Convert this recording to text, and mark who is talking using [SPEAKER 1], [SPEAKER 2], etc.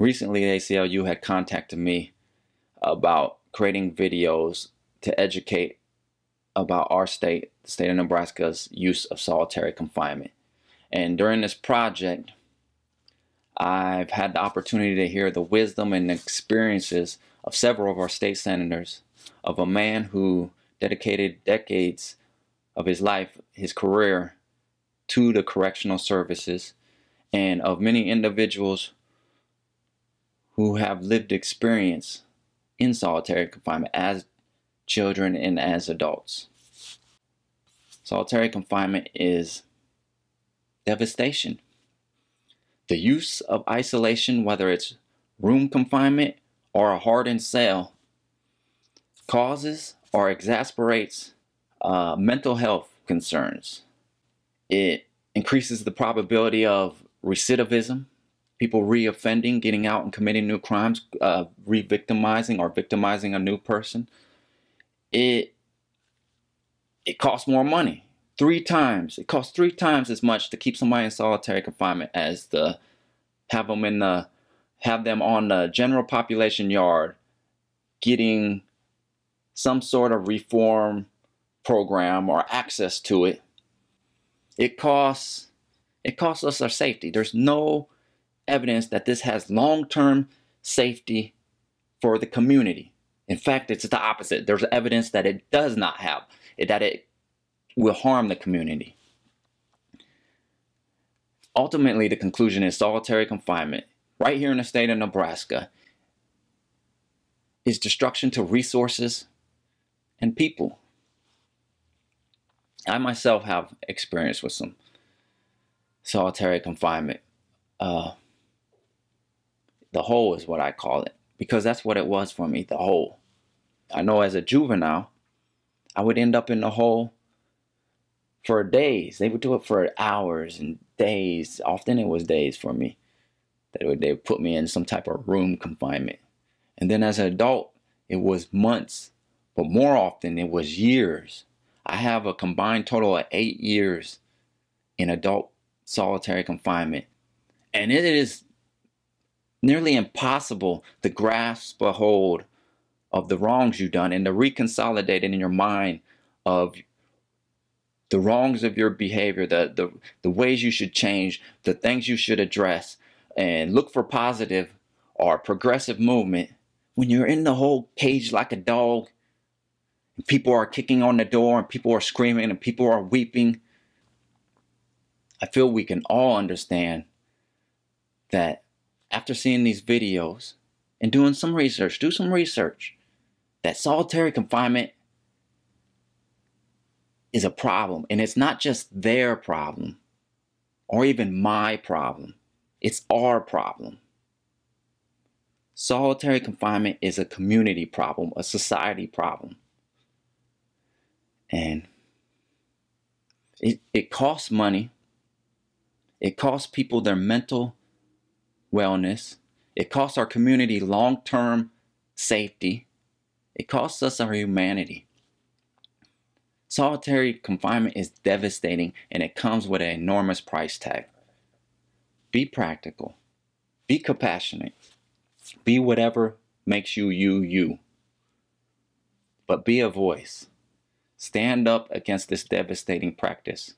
[SPEAKER 1] Recently, the ACLU had contacted me about creating videos to educate about our state, the state of Nebraska's use of solitary confinement. And during this project, I've had the opportunity to hear the wisdom and experiences of several of our state senators, of a man who dedicated decades of his life, his career, to the correctional services, and of many individuals who have lived experience in solitary confinement as children and as adults. Solitary confinement is devastation. The use of isolation, whether it's room confinement or a hardened cell, causes or exasperates mental health concerns. It increases the probability of recidivism, people re-offending, getting out and committing new crimes, re-victimizing or victimizing a new person. It costs more money. 3 times. It costs 3 times as much to keep somebody in solitary confinement as to have them on the general population yard getting some sort of reform program or access to it. It costs us our safety. There's no evidence that this has long-term safety for the community. In fact, it's the opposite. There's evidence that it does not have, that it will harm the community. Ultimately, the conclusion is solitary confinement, right here in the state of Nebraska, is destruction to resources and people. I myself have experience with some solitary confinement. The hole is what I call it, because that's what it was for me, the hole. I know as a juvenile, I would end up in the hole for days. They would do it for hours and days. Often it was days for me. They would put me in some type of room confinement. And then as an adult, it was months. But more often, it was years. I have a combined total of 8 years in adult solitary confinement. And it is nearly impossible to grasp a hold of the wrongs you've done and to reconsolidate it in your mind of the wrongs of your behavior, the ways you should change, the things you should address, and look for positive or progressive movement when you're in the whole cage like a dog. And people are kicking on the door and people are screaming and people are weeping. I feel we can all understand that after seeing these videos and doing some research, that solitary confinement is a problem. And it's not just their problem or even my problem. It's our problem. Solitary confinement is a community problem, a society problem. And it costs money. It costs people their mental wellness. It costs our community long-term safety. It costs us our humanity. Solitary confinement is devastating, and it comes with an enormous price tag. Be practical. Be compassionate. Be whatever makes you, you. But be a voice. Stand up against this devastating practice.